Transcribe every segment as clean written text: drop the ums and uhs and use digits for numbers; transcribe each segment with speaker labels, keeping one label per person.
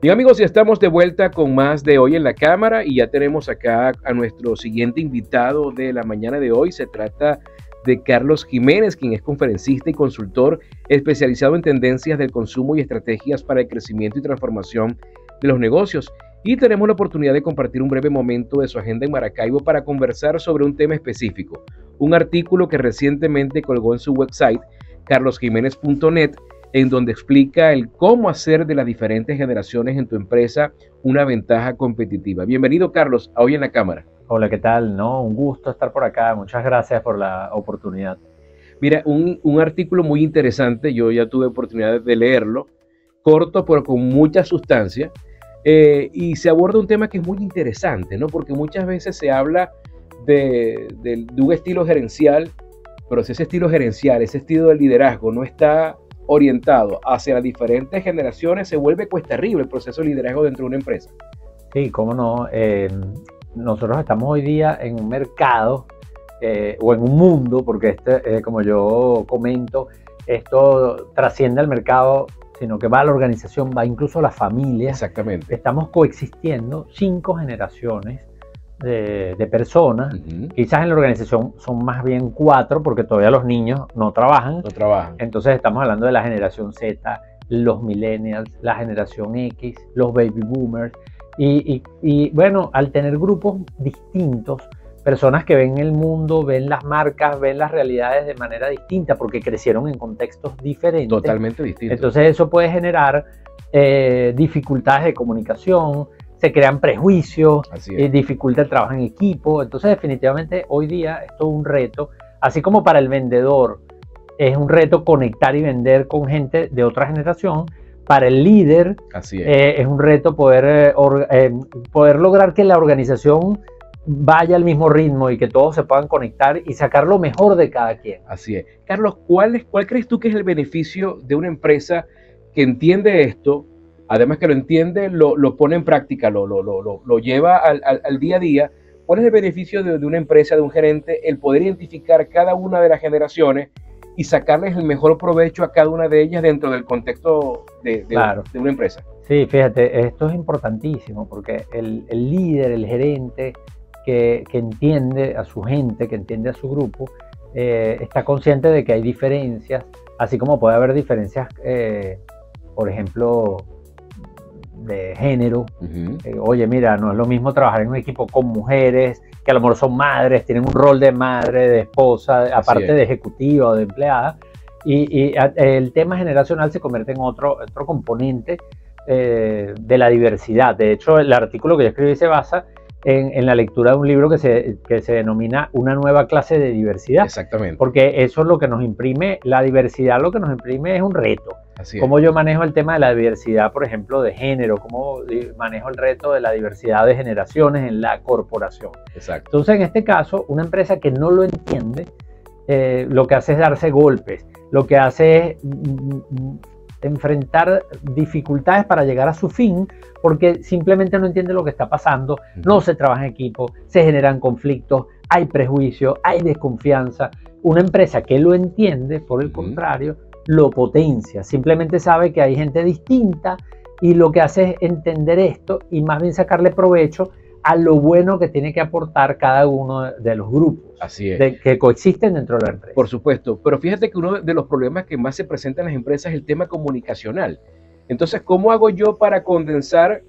Speaker 1: Bien amigos, ya estamos de vuelta con más de Hoy en la Cámara y ya tenemos acá a nuestro siguiente invitado de la mañana de hoy. Se trata de Carlos Jiménez, quien es conferencista y consultor especializado en tendencias del consumo y estrategias para el crecimiento y transformación de los negocios. Y tenemos la oportunidad de compartir un breve momento de su agenda en Maracaibo para conversar sobre un tema específico, un artículo que recientemente colgó en su website, carlosjimenez.net, en donde explica el cómo hacer de las diferentes generaciones en tu empresa una ventaja competitiva. Bienvenido, Carlos, a Hoy en la Cámara.
Speaker 2: Hola, ¿qué tal? No, un gusto estar por acá. Muchas gracias por la oportunidad.
Speaker 1: Mira, un artículo muy interesante, yo ya tuve oportunidad de leerlo, corto pero con mucha sustancia, y se aborda un tema que es muy interesante, ¿no? Porque muchas veces se habla de un estilo gerencial, pero si ese estilo gerencial, ese estilo de liderazgo no está orientado hacia las diferentes generaciones, se vuelve cuesta arriba el proceso de liderazgo dentro de una empresa.
Speaker 2: Sí, cómo no. Nosotros estamos hoy día en un mercado o en un mundo, porque como yo comento, esto trasciende al mercado, sino que va a la organización, va incluso a la familia.
Speaker 1: Exactamente.
Speaker 2: Estamos coexistiendo 5 generaciones de personas. Quizás en la organización son más bien 4 porque todavía los niños no trabajan. Entonces estamos hablando de la generación Z, los millennials, la generación X, los baby boomers y bueno, al tener grupos distintos, personas que ven el mundo, ven las marcas, ven las realidades de manera distinta porque crecieron en contextos diferentes.
Speaker 1: Totalmente distintos.
Speaker 2: Entonces eso puede generar dificultades de comunicación, se crean prejuicios, dificulta el trabajo en equipo. Entonces definitivamente hoy día esto es un reto, así como para el vendedor es un reto conectar y vender con gente de otra generación, para el líder es un reto poder lograr que la organización vaya al mismo ritmo y que todos se puedan conectar y sacar lo mejor de cada quien.
Speaker 1: Así es. Carlos, ¿cuál crees tú que es el beneficio de una empresa que entiende esto? Además que lo entiende, lo pone en práctica, lo lleva al día a día. ¿Cuál es el beneficio de una empresa, de un gerente, el poder identificar cada una de las generaciones y sacarles el mejor provecho a cada una de ellas dentro del contexto de una empresa?
Speaker 2: Sí, fíjate, esto es importantísimo porque el líder, el gerente que entiende a su gente, que entiende a su grupo, está consciente de que hay diferencias, así como puede haber diferencias, por ejemplo, de género. Oye, mira, no es lo mismo trabajar en un equipo con mujeres que a lo mejor son madres, tienen un rol de madre, de esposa, aparte de ejecutiva o de empleada, y el tema generacional se convierte en otro componente de la diversidad. De hecho, el artículo que yo escribí se basa en la lectura de un libro que se denomina Una nueva clase de diversidad.
Speaker 1: Exactamente.
Speaker 2: Porque eso es lo que nos imprime, la diversidad lo que nos imprime es un reto. Cómo yo manejo el tema de la diversidad, por ejemplo, de género, cómo manejo el reto de la diversidad de generaciones en la corporación.
Speaker 1: Exacto.
Speaker 2: Entonces, en este caso, una empresa que no lo entiende, lo que hace es darse golpes, lo que hace es enfrentar dificultades para llegar a su fin, porque simplemente no entiende lo que está pasando, no se trabaja en equipo, se generan conflictos, hay prejuicios, hay desconfianza. Una empresa que lo entiende, por el contrario, lo potencia, simplemente sabe que hay gente distinta y lo que hace es entender esto y más bien sacarle provecho a lo bueno que tiene que aportar cada uno de los grupos.
Speaker 1: Así es.
Speaker 2: Que coexisten dentro de la empresa.
Speaker 1: Por supuesto, pero fíjate que uno de los problemas que más se presenta en las empresas es el tema comunicacional. Entonces, ¿cómo hago yo para condensar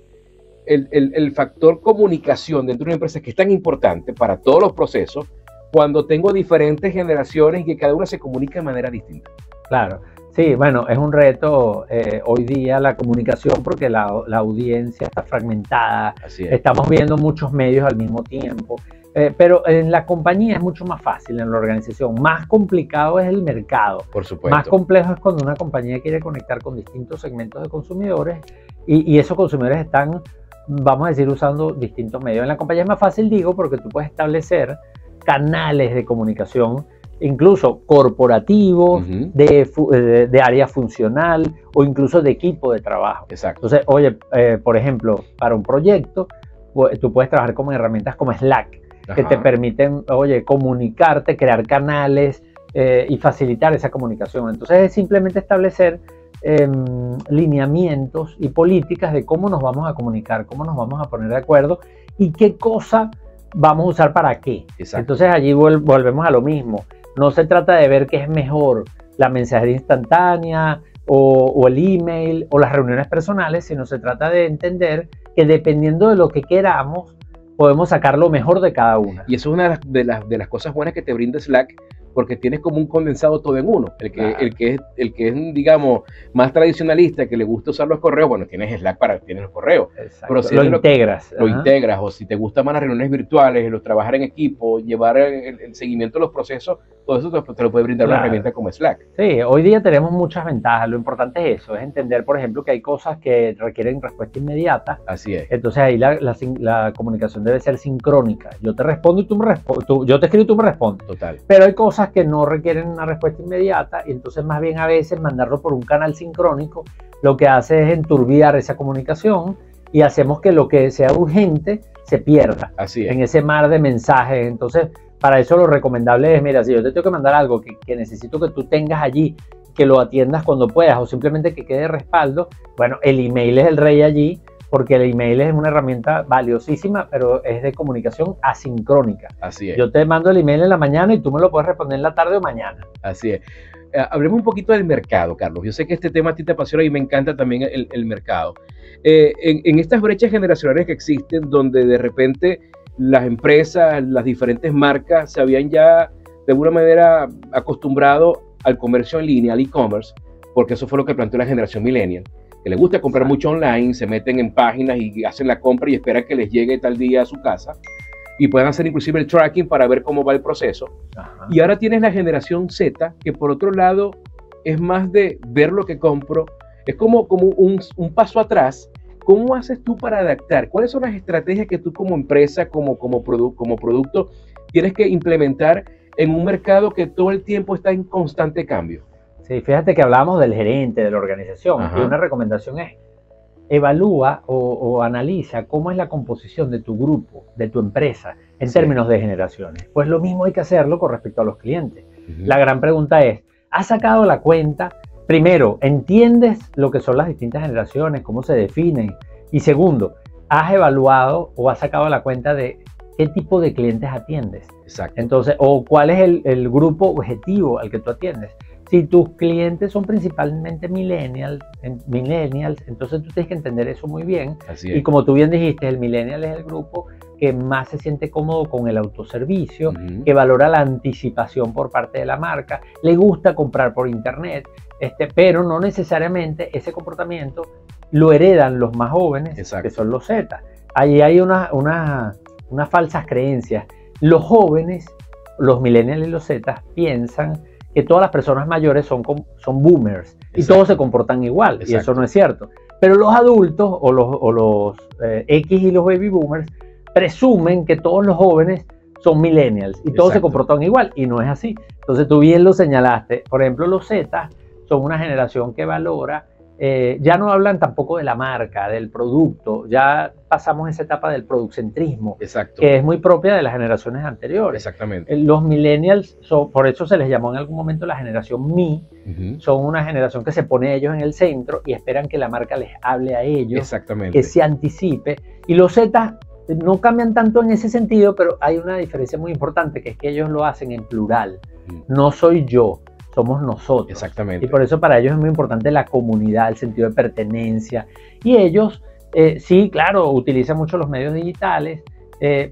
Speaker 1: el factor comunicación dentro de una empresa que es tan importante para todos los procesos cuando tengo diferentes generaciones y que cada una se comunica de manera distinta?
Speaker 2: Claro, sí, bueno, es un reto hoy día la comunicación porque la audiencia está fragmentada, estamos viendo muchos medios al mismo tiempo, pero en la compañía es mucho más fácil, en la organización, más complicado es el mercado.
Speaker 1: Por supuesto.
Speaker 2: Más complejo es cuando una compañía quiere conectar con distintos segmentos de consumidores y esos consumidores están, vamos a decir, usando distintos medios. En la compañía es más fácil, digo, porque tú puedes establecer canales de comunicación incluso corporativos, de área funcional o incluso de equipo de trabajo.
Speaker 1: Exacto.
Speaker 2: Entonces, oye, por ejemplo, para un proyecto, tú puedes trabajar con herramientas como Slack, que te permiten, oye, comunicarte, crear canales y facilitar esa comunicación. Entonces, es simplemente establecer lineamientos y políticas de cómo nos vamos a comunicar, cómo nos vamos a poner de acuerdo y qué cosa vamos a usar para qué.
Speaker 1: Exacto.
Speaker 2: Entonces allí volvemos a lo mismo. No se trata de ver qué es mejor, la mensajería instantánea o el email o las reuniones personales, sino se trata de entender que dependiendo de lo que queramos, podemos sacar lo mejor de cada una.
Speaker 1: Y eso es una de las cosas buenas que te brinda Slack, porque tienes como un condensado todo en uno.
Speaker 2: Claro.
Speaker 1: El que es, digamos, más tradicionalista, que le gusta usar los correos, bueno, tienes Slack para tienes los correos.
Speaker 2: Exacto.
Speaker 1: Pero si
Speaker 2: lo integras.
Speaker 1: Lo integras, o si te gustan más las reuniones virtuales, los trabajar en equipo, llevar el seguimiento de los procesos, todo eso te lo puede brindar una herramienta como Slack.
Speaker 2: Sí, hoy día tenemos muchas ventajas. Lo importante es eso, es entender, por ejemplo, que hay cosas que requieren respuesta inmediata.
Speaker 1: Así es.
Speaker 2: Entonces ahí la comunicación debe ser sincrónica. Yo te respondo y tú me respondes. Yo te escribo y tú me respondes.
Speaker 1: Total.
Speaker 2: Pero hay cosas que no requieren una respuesta inmediata y entonces más bien a veces mandarlo por un canal sincrónico lo que hace es enturbiar esa comunicación y hacemos que lo que sea urgente se pierda.
Speaker 1: Así es.
Speaker 2: En ese mar de mensajes. Entonces, para eso lo recomendable es, mira, si yo te tengo que mandar algo que necesito que tú tengas allí, que lo atiendas cuando puedas o simplemente que quede de respaldo, bueno, el email es el rey allí, porque el email es una herramienta valiosísima, pero es de comunicación asincrónica.
Speaker 1: Así es.
Speaker 2: Yo te mando el email en la mañana y tú me lo puedes responder en la tarde o mañana.
Speaker 1: Así es. Hablemos un poquito del mercado, Carlos. Yo sé que este tema a ti te apasiona y me encanta también el mercado. En estas brechas generacionales que existen, donde de repente las empresas, las diferentes marcas se habían ya de alguna manera acostumbrado al comercio en línea, al e-commerce, porque eso fue lo que planteó la generación millennial, que les gusta comprar mucho online, se meten en páginas y hacen la compra y esperan que les llegue tal día a su casa y puedan hacer inclusive el tracking para ver cómo va el proceso.
Speaker 2: Ajá.
Speaker 1: Y ahora tienes la generación Z, que por otro lado es más de ver lo que compro, es como un paso atrás. ¿Cómo haces tú para adaptar? ¿Cuáles son las estrategias que tú como empresa, como producto, tienes que implementar en un mercado que todo el tiempo está en constante cambio?
Speaker 2: Sí, fíjate que hablábamos del gerente, de la organización.
Speaker 1: Ajá.
Speaker 2: Y una recomendación es, evalúa o analiza cómo es la composición de tu grupo, de tu empresa, en términos de generaciones. Pues lo mismo hay que hacerlo con respecto a los clientes. La gran pregunta es, ¿has sacado la cuenta? Primero, ¿entiendes lo que son las distintas generaciones, cómo se definen? Y segundo, ¿has evaluado o has sacado la cuenta de qué tipo de clientes atiendes?
Speaker 1: Exacto.
Speaker 2: Entonces, o cuál es el grupo objetivo al que tú atiendes. Si tus clientes son principalmente millennials, entonces tú tienes que entender eso muy bien.
Speaker 1: Así es.
Speaker 2: Y como tú bien dijiste, el millennial es el grupo que más se siente cómodo con el autoservicio, que valora la anticipación por parte de la marca, le gusta comprar por internet, pero no necesariamente ese comportamiento lo heredan los más jóvenes,
Speaker 1: Exacto,
Speaker 2: que son los Z. Allí hay unas falsas creencias. Los jóvenes, los millennials y los Z, piensan que todas las personas mayores son boomers. Exacto. Y todos se comportan igual. Exacto. Y eso no es cierto. Pero los adultos o los X y los baby boomers presumen que todos los jóvenes son millennials y todos Exacto. Se comportan igual, y no es así. Entonces tú bien lo señalaste. Por ejemplo, los Z son una generación que valora, ya no hablan tampoco de la marca, del producto, ya pasamos esa etapa del producentrismo, Exacto. Que es muy propia de las generaciones anteriores.
Speaker 1: Exactamente.
Speaker 2: Los millennials, por eso se les llamó en algún momento la generación Me, son una generación que se pone a ellos en el centro y esperan que la marca les hable a ellos,
Speaker 1: Exactamente.
Speaker 2: Que se anticipe. Y los Z no cambian tanto en ese sentido, pero hay una diferencia muy importante, que es que ellos lo hacen en plural. No soy yo, somos nosotros.
Speaker 1: Exactamente.
Speaker 2: Y por eso para ellos es muy importante la comunidad, el sentido de pertenencia. Y ellos, sí, claro, utilizan mucho los medios digitales,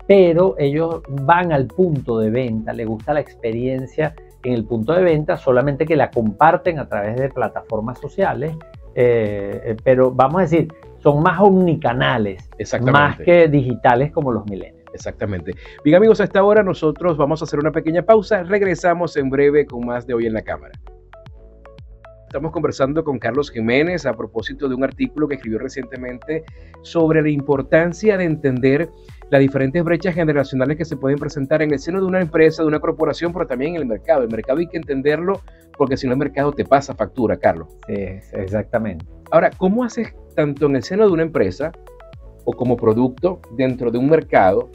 Speaker 2: pero ellos van al punto de venta, les gusta la experiencia en el punto de venta, solamente que la comparten a través de plataformas sociales, pero vamos a decir, son más omnicanales, más que digitales como los millennials.
Speaker 1: Exactamente. Bien, amigos, a esta hora nosotros vamos a hacer una pequeña pausa. Regresamos en breve con más de Hoy en la Cámara. Estamos conversando con Carlos Jiménez a propósito de un artículo que escribió recientemente sobre la importancia de entender las diferentes brechas generacionales que se pueden presentar en el seno de una empresa, de una corporación, pero también en el mercado. El mercado hay que entenderlo, porque si no el mercado te pasa factura, Carlos.
Speaker 2: Sí, exactamente.
Speaker 1: Ahora, ¿cómo haces tanto en el seno de una empresa o como producto dentro de un mercado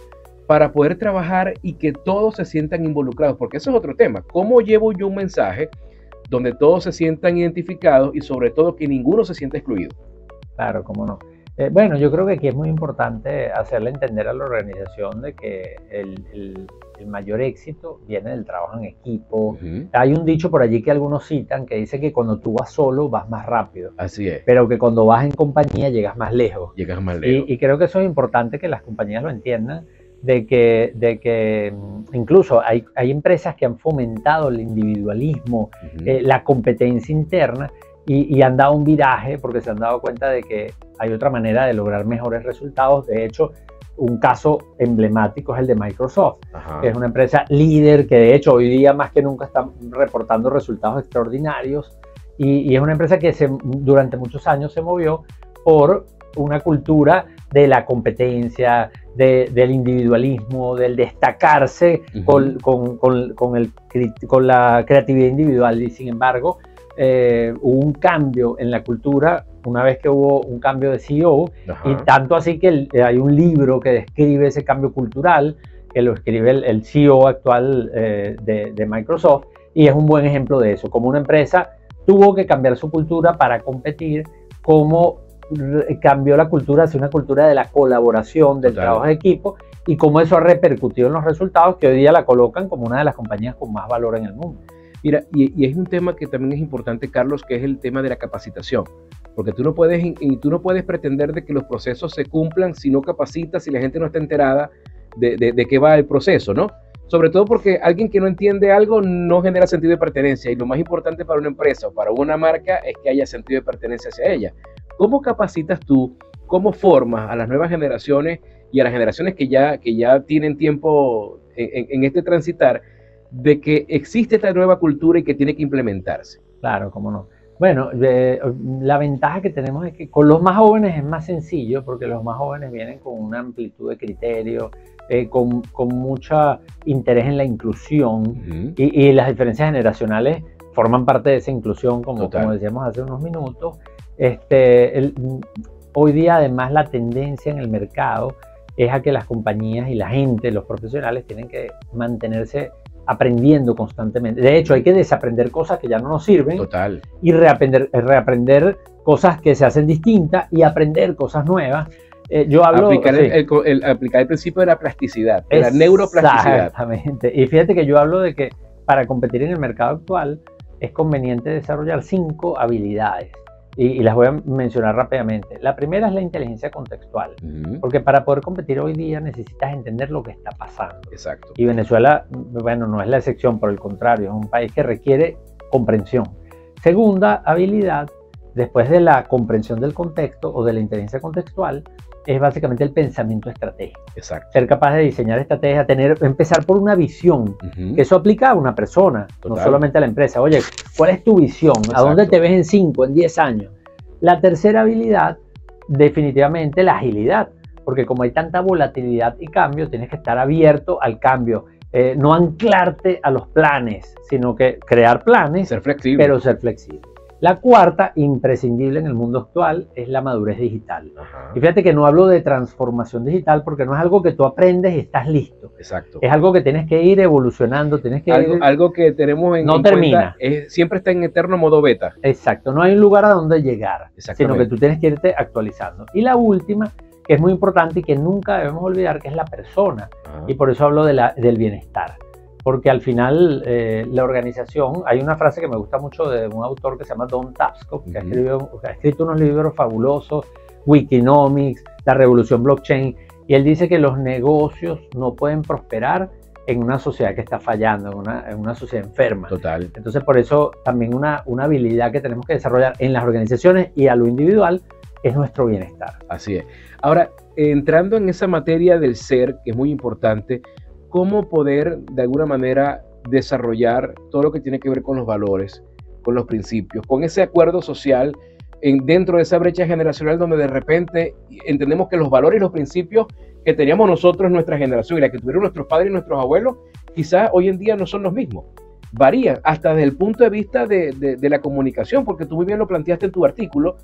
Speaker 1: para poder trabajar y que todos se sientan involucrados? Porque eso es otro tema. ¿Cómo llevo yo un mensaje donde todos se sientan identificados y sobre todo que ninguno se sienta excluido.
Speaker 2: Claro, cómo no. Bueno, yo creo que aquí es muy importante hacerle entender a la organización de que el mayor éxito viene del trabajo en equipo. Hay un dicho por allí que algunos citan que dice que cuando tú vas solo vas más rápido.
Speaker 1: Así es.
Speaker 2: Pero que cuando vas en compañía llegas más lejos.
Speaker 1: Llegas más lejos.
Speaker 2: Y creo que eso es importante que las compañías lo entiendan, de que incluso hay empresas que han fomentado el individualismo, la competencia interna, y han dado un viraje porque se han dado cuenta de que hay otra manera de lograr mejores resultados. De hecho, un caso emblemático es el de Microsoft, que es una empresa líder que de hecho hoy día más que nunca está reportando resultados extraordinarios, y es una empresa que durante muchos años se movió por una cultura de la competencia, del individualismo, del destacarse con la creatividad individual. Y sin embargo, hubo un cambio en la cultura una vez que hubo un cambio de CEO, y tanto así que hay un libro que describe ese cambio cultural, que lo escribe el CEO actual de Microsoft, y es un buen ejemplo de eso, como una empresa tuvo que cambiar su cultura para competir, cómo cambió la cultura hacia una cultura de la colaboración, del trabajo de equipo, y cómo eso ha repercutido en los resultados que hoy día la colocan como una de las compañías con más valor en el mundo.
Speaker 1: Mira, y es un tema que también es importante, Carlos, que es el tema de la capacitación, porque tú no puedes pretender de que los procesos se cumplan si no capacitas, si la gente no está enterada de qué va el proceso, ¿no? Sobre todo porque alguien que no entiende algo no genera sentido de pertenencia, y lo más importante para una empresa o para una marca es que haya sentido de pertenencia hacia ella. ¿Cómo capacitas tú, cómo formas a las nuevas generaciones y a las generaciones que ya tienen tiempo en este transitar, de que existe esta nueva cultura y que tiene que implementarse?
Speaker 2: Claro, cómo no. Bueno, la ventaja que tenemos es que con los más jóvenes es más sencillo, porque los más jóvenes vienen con una amplitud de criterio, con mucho interés en la inclusión, y las diferencias generacionales forman parte de esa inclusión, como decíamos hace unos minutos. Hoy día además la tendencia en el mercado es a que las compañías y la gente, los profesionales, tienen que mantenerse aprendiendo constantemente. De hecho, hay que desaprender cosas que ya no nos sirven. Y reaprender cosas que se hacen distintas y aprender cosas nuevas. Yo hablo...
Speaker 1: Aplicar el principio de la plasticidad, de la neuroplasticidad.
Speaker 2: Exactamente. Y fíjate que yo hablo de que para competir en el mercado actual es conveniente desarrollar 5 habilidades. Y las voy a mencionar rápidamente. La primera es la inteligencia contextual, porque para poder competir hoy día necesitas entender lo que está pasando.
Speaker 1: Exacto.
Speaker 2: Y Venezuela, bueno, no es la excepción, por el contrario, es un país que requiere comprensión. Segunda habilidad, después de la comprensión del contexto o de la inteligencia contextual, es básicamente el pensamiento estratégico.
Speaker 1: Exacto.
Speaker 2: Ser capaz de diseñar estrategias, empezar por una visión, que eso aplica a una persona, no solamente a la empresa. Oye, ¿cuál es tu visión? ¿A dónde te ves en 5, en 10 años? La tercera habilidad, definitivamente la agilidad, porque como hay tanta volatilidad y cambio, tienes que estar abierto al cambio. No anclarte a los planes, sino que crear planes,
Speaker 1: ser flexible.
Speaker 2: Pero ser flexible. La cuarta, imprescindible en el mundo actual, es la madurez digital. Y fíjate que no hablo de transformación digital porque no es algo que tú aprendes y estás listo.
Speaker 1: Exacto.
Speaker 2: Es algo que tienes que ir evolucionando, tienes que
Speaker 1: algo que tenemos en
Speaker 2: termina.
Speaker 1: Cuenta, siempre está en eterno modo beta.
Speaker 2: Exacto, no hay un lugar a donde llegar, sino que tú tienes que irte actualizando. Y la última, que es muy importante y que nunca debemos olvidar, que es la persona. Y por eso hablo del bienestar. Porque al final la organización, hay una frase que me gusta mucho de un autor que se llama Don Tapscott, que ha escrito unos libros fabulosos, Wikinomics, La Revolución Blockchain, y él dice que los negocios no pueden prosperar en una sociedad que está fallando, en una sociedad enferma.
Speaker 1: Total.
Speaker 2: Entonces por eso también una habilidad que tenemos que desarrollar en las organizaciones y a lo individual es nuestro bienestar.
Speaker 1: Así es. Ahora, entrando en esa materia del ser, que es muy importante, ¿cómo poder de alguna manera desarrollar todo lo que tiene que ver con los valores, con los principios, con ese acuerdo social dentro de esa brecha generacional donde de repente entendemos que los valores y los principios que teníamos nosotros en nuestra generación y la que tuvieron nuestros padres y nuestros abuelos, quizás hoy en día no son los mismos? Varían hasta desde el punto de vista de la comunicación, porque tú muy bien lo planteaste en tu artículo.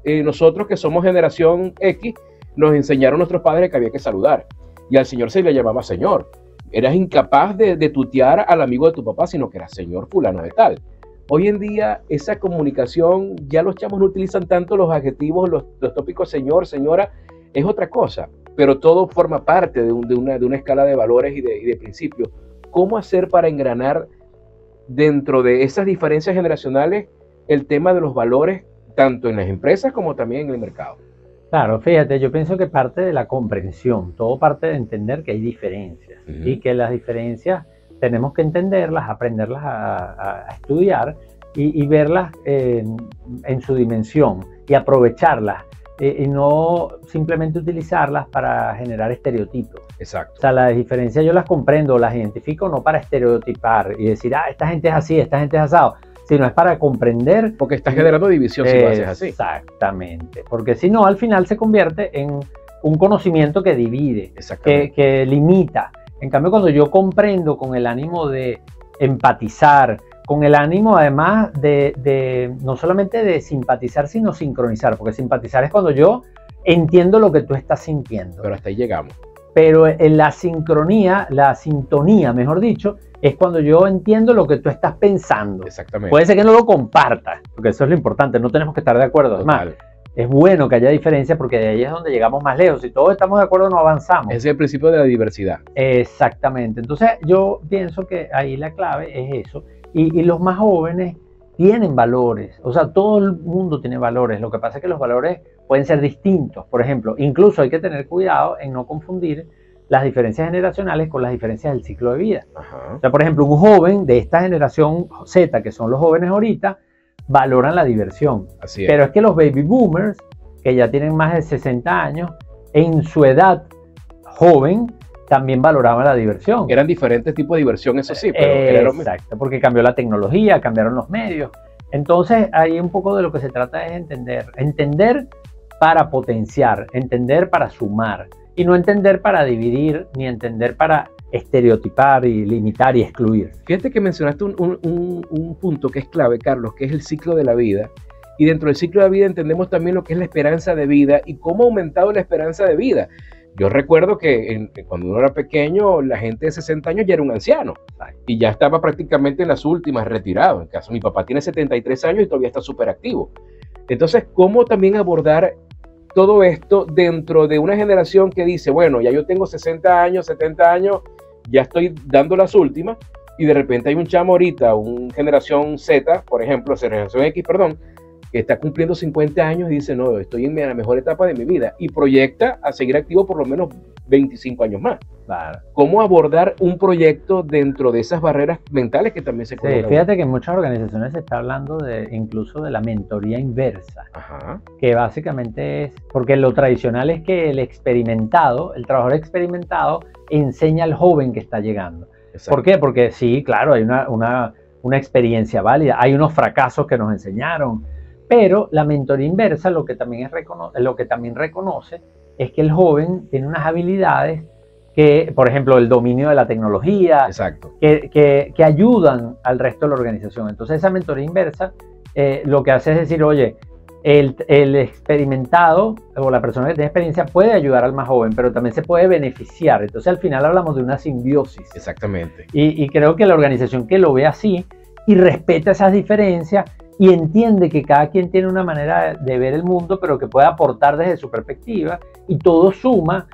Speaker 1: Nosotros que somos generación X, nos enseñaron nuestros padres que había que saludar y al señor se le llamaba señor. Eras incapaz de tutear al amigo de tu papá, sino que era señor fulano de tal. Hoy en día esa comunicación, ya los chamos no utilizan tanto los adjetivos, los tópicos señor, señora, es otra cosa, pero todo forma parte de una escala de valores y de principios. ¿Cómo hacer para engranar dentro de esas diferencias generacionales el tema de los valores, tanto en las empresas como también en el mercado?
Speaker 2: Claro, fíjate, yo pienso que parte de la comprensión, todo parte de entender que hay diferencias y que las diferencias tenemos que entenderlas, aprenderlas a estudiar y verlas en su dimensión y aprovecharlas y no simplemente utilizarlas para generar estereotipos.
Speaker 1: Exacto.
Speaker 2: O sea, las diferencias yo las comprendo, las identifico no para estereotipar y decir, esta gente es así, esta gente es asado, sino es para comprender.
Speaker 1: Porque estás generando división si lo haces así.
Speaker 2: Exactamente, porque si no, al final se convierte en un conocimiento que divide, que limita. En cambio, cuando yo comprendo con el ánimo de empatizar, con el ánimo además de no solamente de simpatizar, sino sincronizar, porque simpatizar es cuando yo entiendo lo que tú estás sintiendo.
Speaker 1: Pero hasta ahí llegamos.
Speaker 2: Pero en la sincronía, la sintonía, mejor dicho, es cuando yo entiendo lo que tú estás pensando.
Speaker 1: Exactamente.
Speaker 2: Puede ser que no lo compartas, porque eso es lo importante, no tenemos que estar de acuerdo. Además, es bueno que haya diferencias porque de ahí es donde llegamos más lejos. Si todos estamos de acuerdo, no avanzamos.
Speaker 1: Ese es el principio de la diversidad.
Speaker 2: Exactamente. Entonces, yo pienso que ahí la clave es eso. Y los más jóvenes tienen valores. O sea, todo el mundo tiene valores. Lo que pasa es que los valores pueden ser distintos. Por ejemplo, incluso hay que tener cuidado en no confundir las diferencias generacionales con las diferencias del ciclo de vida. O sea, por ejemplo, un joven de esta generación Z, que son los jóvenes ahorita, valoran la diversión.
Speaker 1: Así es.
Speaker 2: Pero es que los baby boomers, que ya tienen más de 60 años, en su edad también valoraban la diversión.
Speaker 1: Eran diferentes tipos de diversión, eso sí, pero era lo mismo.
Speaker 2: Exacto, porque cambió la tecnología, cambiaron los medios. Entonces, ahí un poco de lo que se trata es entender para potenciar, entender para sumar, y no entender para dividir, ni entender para estereotipar y limitar y excluir.
Speaker 1: Fíjate que mencionaste un punto que es clave, Carlos, que es el ciclo de la vida. Y dentro del ciclo de la vida entendemos también lo que es la esperanza de vida y cómo ha aumentado la esperanza de vida. Yo recuerdo que cuando uno era pequeño, la gente de 60 años ya era un anciano y ya estaba prácticamente en las últimas, retirado. En caso, mi papá tiene 73 años y todavía está súper activo. Entonces, ¿cómo también abordar todo esto dentro de una generación que dice, bueno, ya yo tengo 60 años, 70 años, ya estoy dando las últimas, y de repente hay un chamo ahorita, una generación Z, por ejemplo, generación X, perdón, que está cumpliendo 50 años y dice, no, estoy en la mejor etapa de mi vida, y proyecta a seguir activo por lo menos 25 años más.
Speaker 2: Claro.
Speaker 1: ¿Cómo abordar un proyecto dentro de esas barreras mentales que también se
Speaker 2: colocan? Sí, fíjate que en muchas organizaciones se está hablando incluso de la mentoría inversa, que básicamente es, porque lo tradicional es que el trabajador experimentado enseña al joven que está llegando. Exacto. ¿Por qué? Porque sí, claro, hay una experiencia válida, hay unos fracasos que nos enseñaron, pero la mentoría inversa lo que también reconoce es que el joven tiene unas habilidades que, por ejemplo, el dominio de la tecnología, que ayudan al resto de la organización. Entonces, esa mentoría inversa lo que hace es decir, oye, el experimentado o la persona que tiene experiencia puede ayudar al más joven, pero también se puede beneficiar. Entonces, al final hablamos de una simbiosis.
Speaker 1: Exactamente.
Speaker 2: Y creo que la organización que lo ve así y respeta esas diferencias y entiende que cada quien tiene una manera de ver el mundo, pero que puede aportar desde su perspectiva y todo suma,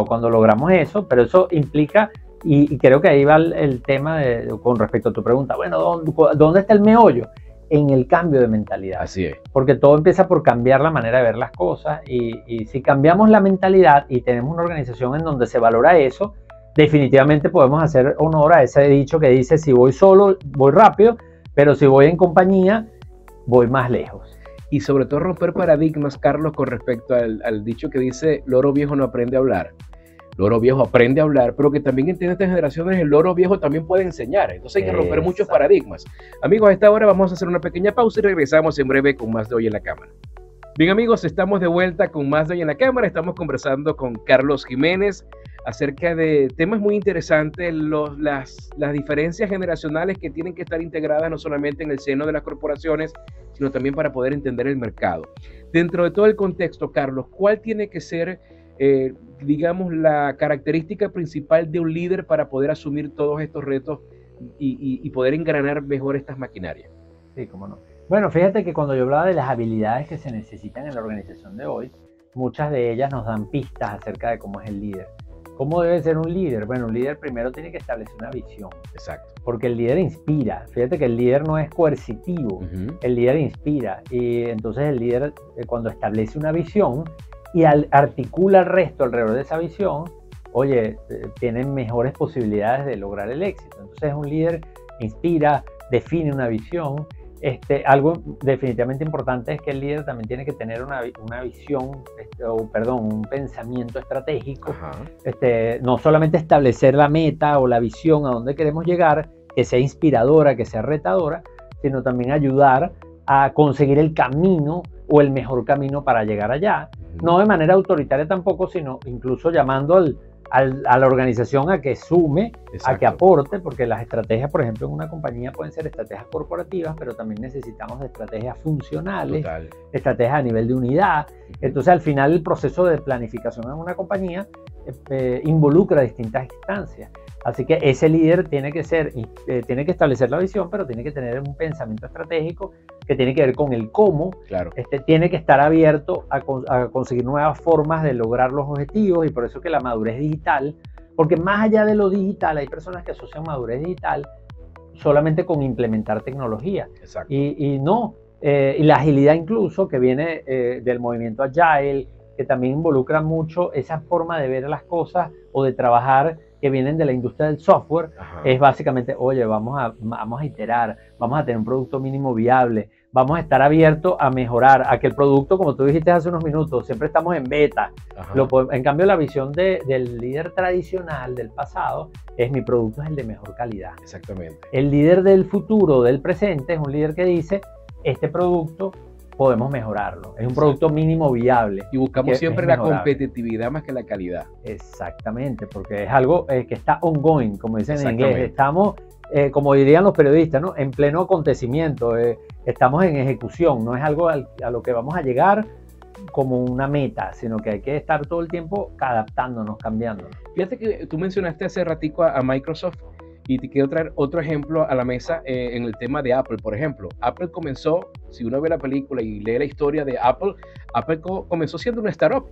Speaker 2: cuando logramos eso, pero eso implica, y creo que ahí va el tema con respecto a tu pregunta, bueno, ¿dónde está el meollo? En el cambio de mentalidad.
Speaker 1: Así es.
Speaker 2: Porque todo empieza por cambiar la manera de ver las cosas y si cambiamos la mentalidad y tenemos una organización en donde se valora eso, definitivamente podemos hacer honor a ese dicho que dice, si voy solo, voy rápido, pero si voy en compañía, voy más lejos.
Speaker 1: Y sobre todo romper paradigmas, Carlos, con respecto al dicho que dice, loro viejo no aprende a hablar. Loro viejo aprende a hablar, pero que también en estas generaciones el loro viejo también puede enseñar. Entonces hay que romper muchos paradigmas. Amigos, a esta hora vamos a hacer una pequeña pausa y regresamos en breve con más de Hoy en la Cámara. Bien, amigos, estamos de vuelta con más de Hoy en la Cámara. Estamos conversando con Carlos Jiménez acerca de temas muy interesantes, las diferencias generacionales que tienen que estar integradas no solamente en el seno de las corporaciones, sino también para poder entender el mercado. Dentro de todo el contexto, Carlos, ¿cuál tiene que ser, digamos, la característica principal de un líder para poder asumir todos estos retos y poder engranar mejor estas maquinarias.
Speaker 2: Sí, cómo no. Bueno, fíjate que cuando yo hablaba de las habilidades que se necesitan en la organización de hoy, muchas de ellas nos dan pistas acerca de cómo es el líder. ¿Cómo debe ser un líder? Bueno, un líder primero tiene que establecer una visión.
Speaker 1: Exacto.
Speaker 2: Porque el líder inspira. Fíjate que el líder no es coercitivo, el líder inspira. Y entonces el líder, cuando establece una visión y articula el resto alrededor de esa visión, oye, tienen mejores posibilidades de lograr el éxito. Entonces un líder inspira, define una visión. Algo definitivamente importante es que el líder también tiene que tener una visión, un pensamiento estratégico. No solamente establecer la meta o la visión a dónde queremos llegar, que sea inspiradora, que sea retadora, sino también ayudar a conseguir el camino o el mejor camino para llegar allá. No de manera autoritaria tampoco, sino incluso llamando a la organización a que sume, exacto, a que aporte, porque las estrategias, por ejemplo, en una compañía pueden ser estrategias corporativas, pero también necesitamos de estrategias funcionales, total, estrategias a nivel de unidad. Entonces, al final, el proceso de planificación en una compañía involucra distintas instancias. Así que ese líder tiene que establecer la visión, pero tiene que tener un pensamiento estratégico que tiene que ver con el cómo.
Speaker 1: Claro.
Speaker 2: Tiene que estar abierto a conseguir nuevas formas de lograr los objetivos, y por eso que la madurez digital, porque más allá de lo digital, hay personas que asocian madurez digital solamente con implementar tecnología.
Speaker 1: Exacto.
Speaker 2: Y la agilidad incluso, que viene del movimiento Agile, que también involucra mucho esa forma de ver las cosas o de trabajar que vienen de la industria del software. Ajá. Es básicamente, oye, vamos a iterar, vamos a tener un producto mínimo viable, vamos a estar abiertos a mejorar, a que el producto, como tú dijiste hace unos minutos, siempre estamos en beta. En cambio, la visión del líder tradicional del pasado es: mi producto es el de mejor calidad.
Speaker 1: Exactamente.
Speaker 2: El líder del futuro, del presente, es un líder que dice: este producto podemos mejorarlo, es un producto mínimo viable.
Speaker 1: Y buscamos siempre la competitividad más que la calidad.
Speaker 2: Exactamente, porque es algo que está ongoing, como dicen en inglés. Estamos, como dirían los periodistas, ¿no?, en pleno acontecimiento, estamos en ejecución, no es algo a lo que vamos a llegar como una meta, sino que hay que estar todo el tiempo adaptándonos, cambiando.
Speaker 1: Fíjate que tú mencionaste hace ratico a Microsoft, y te quiero traer otro ejemplo a la mesa en el tema de Apple, por ejemplo. Apple comenzó, si uno ve la película y lee la historia de Apple, comenzó siendo una startup.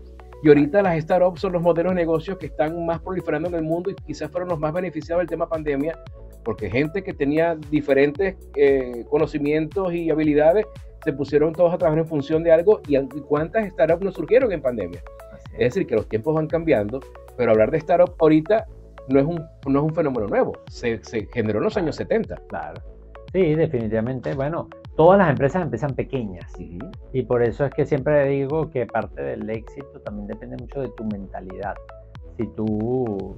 Speaker 1: Y ahorita las startups son los modelos de negocios que están más proliferando en el mundo y quizás fueron los más beneficiados del tema pandemia, porque gente que tenía diferentes conocimientos y habilidades se pusieron todos a trabajar en función de algo. ¿Y cuántas startups no surgieron en pandemia? Es decir, que los tiempos van cambiando, pero hablar de startup ahorita no es un fenómeno nuevo, se generó en los años 70.
Speaker 2: Claro, sí, definitivamente. Bueno, todas las empresas empiezan pequeñas, y por eso es que siempre digo que parte del éxito también depende mucho de tu mentalidad. Si tú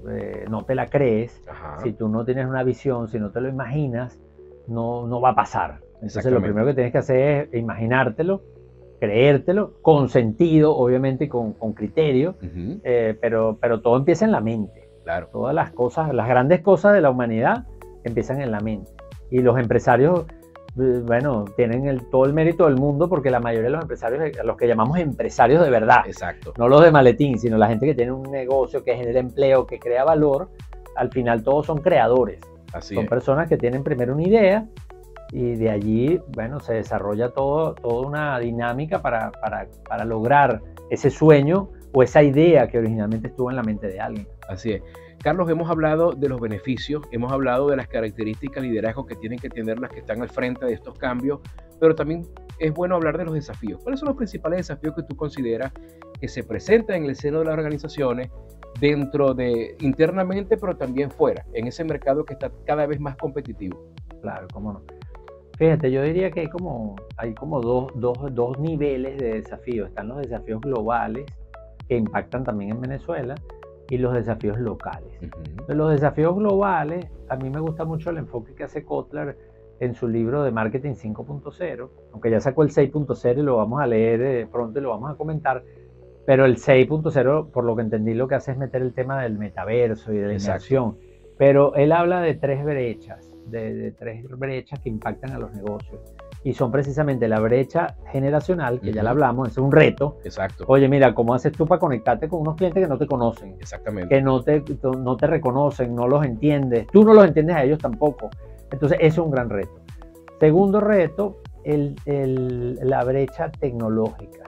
Speaker 2: no te la crees, si tú no tienes una visión, si no te lo imaginas, no va a pasar. Entonces lo primero que tienes que hacer es imaginártelo, creértelo, con sentido, obviamente, y con criterio, pero todo empieza en la mente.
Speaker 1: Claro.
Speaker 2: Todas las cosas, las grandes cosas de la humanidad empiezan en la mente. Y los empresarios, bueno, tienen todo el mérito del mundo, porque la mayoría de los empresarios, a los que llamamos empresarios de verdad,
Speaker 1: exacto,
Speaker 2: no los de maletín, sino la gente que tiene un negocio, que genera empleo, que crea valor, al final todos son creadores. Son personas que tienen primero una idea, y de allí, bueno, se desarrolla toda una dinámica para lograr ese sueño o esa idea que originalmente estuvo en la mente de alguien.
Speaker 1: Así es. Carlos, hemos hablado de los beneficios, hemos hablado de las características de liderazgo que tienen que tener las que están al frente de estos cambios, pero también es bueno hablar de los desafíos. ¿Cuáles son los principales desafíos que tú consideras que se presentan en el seno de las organizaciones, internamente, pero también fuera, en ese mercado que está cada vez más competitivo?
Speaker 2: Claro, cómo no. Fíjate, yo diría que hay como dos niveles de desafíos. Están los desafíos globales, que impactan también en Venezuela, y los desafíos locales. De los desafíos globales, a mí me gusta mucho el enfoque que hace Kotler en su libro de Marketing 5.0, aunque ya sacó el 6.0 y lo vamos a leer pronto y lo vamos a comentar, pero el 6.0, por lo que entendí, lo que hace es meter el tema del metaverso y de la inmersión. Pero él habla de tres brechas, de tres brechas que impactan a los negocios. y son precisamente la brecha generacional, que ya la hablamos, es un reto.
Speaker 1: Exacto.
Speaker 2: Oye, mira, ¿cómo haces tú para conectarte con unos clientes que no te conocen?
Speaker 1: Exactamente.
Speaker 2: Que no te reconocen, no los entiendes, tú no los entiendes a ellos tampoco. Entonces, eso es un gran reto. Segundo reto, la brecha tecnológica,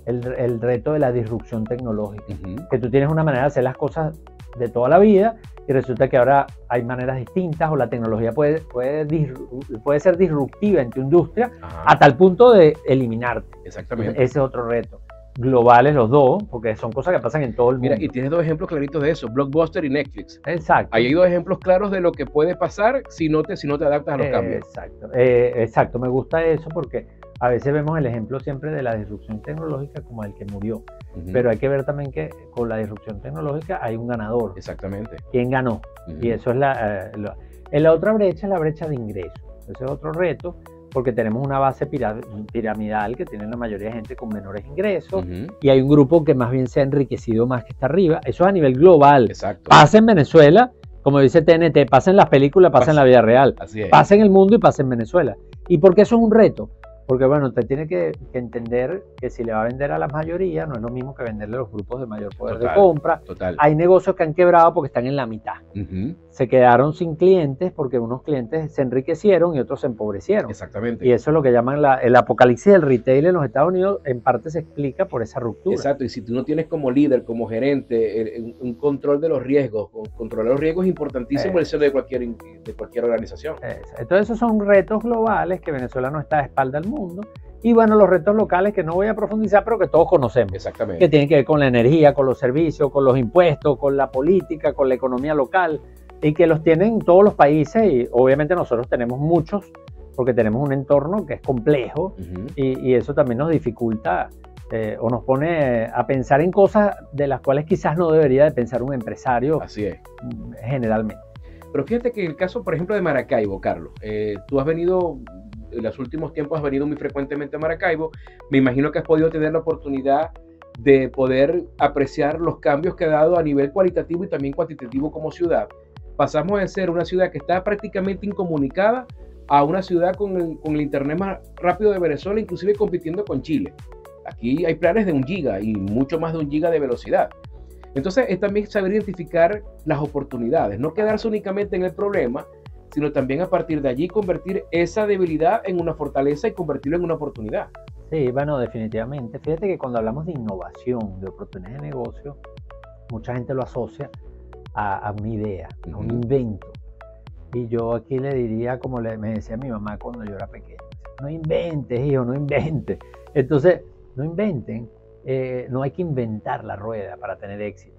Speaker 2: el reto de la disrupción tecnológica, que tú tienes una manera de hacer las cosas de toda la vida y resulta que ahora hay maneras distintas o la tecnología puede ser disruptiva en tu industria a tal punto de eliminarte.
Speaker 1: Exactamente.
Speaker 2: Entonces, ese es otro reto. Globales los dos, porque son cosas que pasan en todo el mundo.
Speaker 1: Mira, y tienes dos ejemplos claritos de eso, Blockbuster y Netflix.
Speaker 2: Exacto.
Speaker 1: Ahí hay dos ejemplos claros de lo que puede pasar si no te adaptas a los cambios.
Speaker 2: Exacto, me gusta eso porque a veces vemos el ejemplo siempre de la disrupción tecnológica como el que murió, pero hay que ver también que con la disrupción tecnológica hay un ganador.
Speaker 1: Exactamente.
Speaker 2: ¿Quién ganó? Y eso es la otra brecha, es la brecha de ingresos. Ese es otro reto, porque tenemos una base piramidal que tiene la mayoría de gente con menores ingresos y hay un grupo que más bien se ha enriquecido más que está arriba. Eso es a nivel global.
Speaker 1: Exacto.
Speaker 2: Pasa en Venezuela, como dice TNT, pasa en las películas, pasa en la vida real.
Speaker 1: Así es.
Speaker 2: Pasa en el mundo y pasa en Venezuela. ¿Y por qué eso es un reto? Porque bueno, te tiene que entender que si le va a vender a la mayoría, no es lo mismo que venderle a los grupos de mayor poder de compra.
Speaker 1: Total.
Speaker 2: Hay negocios que han quebrado porque están en la mitad. Se quedaron sin clientes porque unos clientes se enriquecieron y otros se empobrecieron.
Speaker 1: Exactamente.
Speaker 2: Y eso es lo que llaman el apocalipsis del retail en los Estados Unidos, en parte se explica por esa ruptura.
Speaker 1: Exacto, y si tú no tienes como líder, como gerente, un control de los riesgos, controlar los riesgos es importantísimo en el seno de cualquier organización.
Speaker 2: Entonces esos son retos globales que Venezuela no está de espalda al mundo. Y bueno, los retos locales que no voy a profundizar, pero que todos conocemos.
Speaker 1: Exactamente.
Speaker 2: Que tienen que ver con la energía, con los servicios, con los impuestos, con la política, con la economía local, y que los tienen todos los países, y obviamente nosotros tenemos muchos, porque tenemos un entorno que es complejo, y eso también nos dificulta o nos pone a pensar en cosas de las cuales quizás no debería de pensar un empresario.
Speaker 1: Así es.
Speaker 2: Generalmente.
Speaker 1: Pero fíjate que el caso, por ejemplo, de Maracaibo, Carlos, tú has venido, en los últimos tiempos has venido muy frecuentemente a Maracaibo, me imagino que has podido tener la oportunidad de poder apreciar los cambios que ha dado a nivel cualitativo y también cuantitativo como ciudad. Pasamos de ser una ciudad que está prácticamente incomunicada a una ciudad con el internet más rápido de Venezuela, inclusive compitiendo con Chile. Aquí hay planes de 1 giga y mucho más de 1 giga de velocidad. Entonces es también saber identificar las oportunidades, no quedarse únicamente en el problema, sino también a partir de allí convertir esa debilidad en una fortaleza y convertirlo en una oportunidad.
Speaker 2: Sí, bueno, definitivamente. Fíjate que cuando hablamos de innovación, de oportunidades de negocio, mucha gente lo asocia a una idea, a un invento. Y yo aquí le diría, como me decía mi mamá cuando yo era pequeño, no inventes, hijo, no inventes. Entonces, no inventen. No hay que inventar la rueda para tener éxito,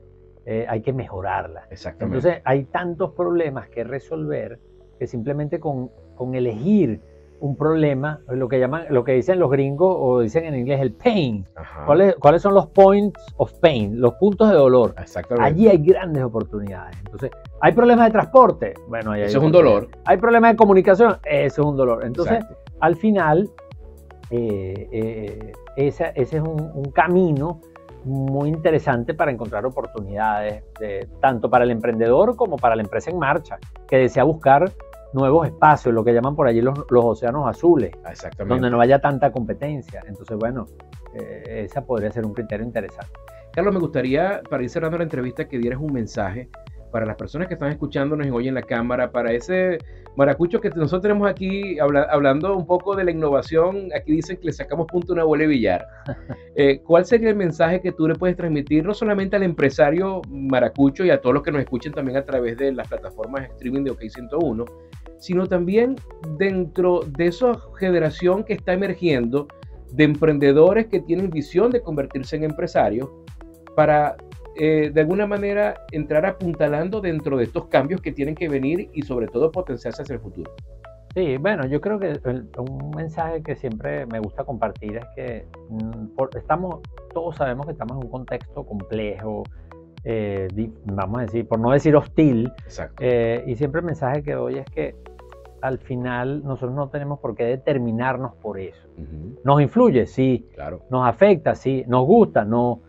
Speaker 2: hay que mejorarla.
Speaker 1: Exactamente.
Speaker 2: Entonces hay tantos problemas que resolver que simplemente con elegir un problema, lo que dicen los gringos o dicen en inglés el pain. ¿Cuáles son los points of pain? Los puntos de dolor.
Speaker 1: Exactamente.
Speaker 2: Allí hay grandes oportunidades. Entonces, ¿hay problemas de transporte? Bueno, ahí
Speaker 1: eso es un dolor.
Speaker 2: ¿Hay problemas de comunicación? Eso es un dolor. Entonces, al final, ese es un camino muy interesante para encontrar oportunidades, tanto para el emprendedor como para la empresa en marcha, que desea buscar nuevos espacios, lo que llaman por allí los océanos azules, donde no haya tanta competencia. Entonces, bueno, esa podría ser un criterio interesante.
Speaker 1: Carlos, me gustaría, para ir cerrando la entrevista, que dieras un mensaje para las personas que están escuchándonos y hoy en la cámara, para ese maracucho que nosotros tenemos aquí hablando un poco de la innovación. Aquí dicen que le sacamos punto a una bola de billar. ¿Cuál sería el mensaje que tú le puedes transmitir no solamente al empresario maracucho y a todos los que nos escuchen también a través de las plataformas de streaming de OK 101, sino también dentro de esa generación que está emergiendo de emprendedores que tienen visión de convertirse en empresarios para de alguna manera entrar apuntalando dentro de estos cambios que tienen que venir y sobre todo potenciarse hacia el futuro?
Speaker 2: Sí, bueno, yo creo que un mensaje que siempre me gusta compartir es que todos sabemos que estamos en un contexto complejo, vamos a decir, por no decir hostil.
Speaker 1: Exacto.
Speaker 2: Y siempre el mensaje que doy es que al final nosotros no tenemos por qué determinarnos por eso. Nos influye, sí.
Speaker 1: Claro.
Speaker 2: Nos afecta, sí. Nos gusta, no.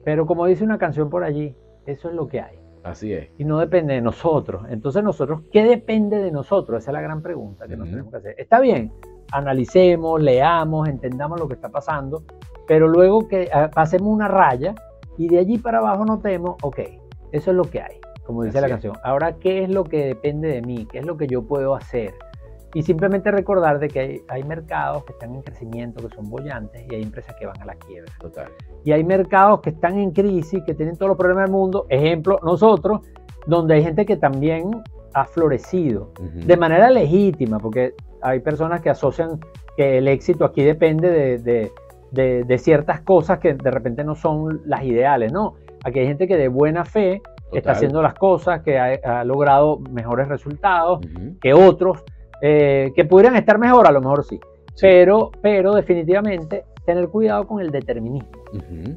Speaker 2: Pero como dice una canción por allí, eso es lo que hay.
Speaker 1: Así es.
Speaker 2: Y no depende de nosotros. Entonces nosotros, ¿qué depende de nosotros? Esa es la gran pregunta que nos tenemos que hacer. Está bien, analicemos, leamos, entendamos lo que está pasando, pero luego que pasemos una raya y de allí para abajo notemos, ok, eso es lo que hay, como dice la canción. Ahora, ¿qué es lo que depende de mí? ¿Qué es lo que yo puedo hacer? Y simplemente recordar de que hay mercados que están en crecimiento, que son bollantes, y hay empresas que van a la quiebra.
Speaker 1: Total.
Speaker 2: Y hay mercados que están en crisis, que tienen todos los problemas del mundo. Ejemplo, nosotros, donde hay gente que también ha florecido de manera legítima, porque hay personas que asocian que el éxito aquí depende de ciertas cosas que de repente no son las ideales, ¿no? Aquí hay gente que de buena fe está haciendo las cosas, que ha logrado mejores resultados que otros, que pudieran estar mejor, a lo mejor sí. Pero definitivamente tener cuidado con el determinismo.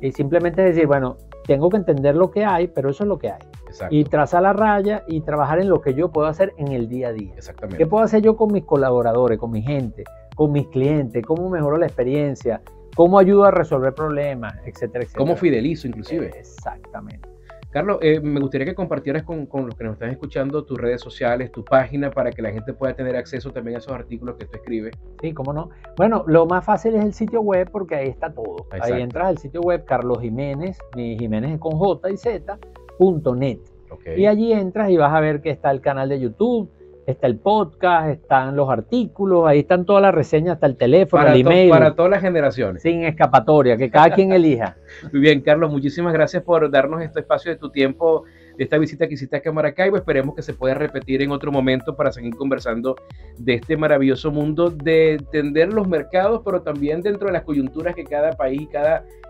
Speaker 2: Y simplemente decir, bueno, tengo que entender lo que hay, pero eso es lo que hay.
Speaker 1: Exacto.
Speaker 2: Y trazar la raya y trabajar en lo que yo puedo hacer en el día a día.
Speaker 1: Exactamente.
Speaker 2: ¿Qué puedo hacer yo con mis colaboradores, con mi gente, con mis clientes? ¿Cómo mejoro la experiencia? ¿Cómo ayudo a resolver problemas? Etcétera, etcétera.
Speaker 1: ¿Cómo fidelizo inclusive?
Speaker 2: Exactamente.
Speaker 1: Carlos, me gustaría que compartieras con los que nos están escuchando tus redes sociales, tu página, para que la gente pueda tener acceso también a esos artículos que tú escribes.
Speaker 2: Sí, cómo no. Bueno, lo más fácil es el sitio web, porque ahí está todo.
Speaker 1: Exacto.
Speaker 2: Ahí entras al sitio web Carlos Jiménez, mi Jiménez es con J y Z.net.
Speaker 1: Okay.
Speaker 2: Y allí entras y vas a ver que está el canal de YouTube, está el podcast, están los artículos, ahí están todas las reseñas, hasta el teléfono, el email.
Speaker 1: Para todas las generaciones.
Speaker 2: Sin escapatoria, que cada quien elija.
Speaker 1: Muy bien, Carlos, muchísimas gracias por darnos este espacio de tu tiempo, de esta visita que hiciste a Maracaibo. Esperemos que se pueda repetir en otro momento para seguir conversando de este maravilloso mundo, de entender los mercados, pero también dentro de las coyunturas que cada país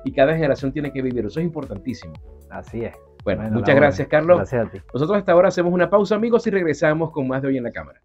Speaker 1: y cada generación tiene que vivir. Eso es importantísimo.
Speaker 2: Así es.
Speaker 1: Bueno, muchas gracias, Carlos.
Speaker 2: Gracias a ti.
Speaker 1: Nosotros hasta ahora hacemos una pausa, amigos, y regresamos con más de Hoy en la Cámara.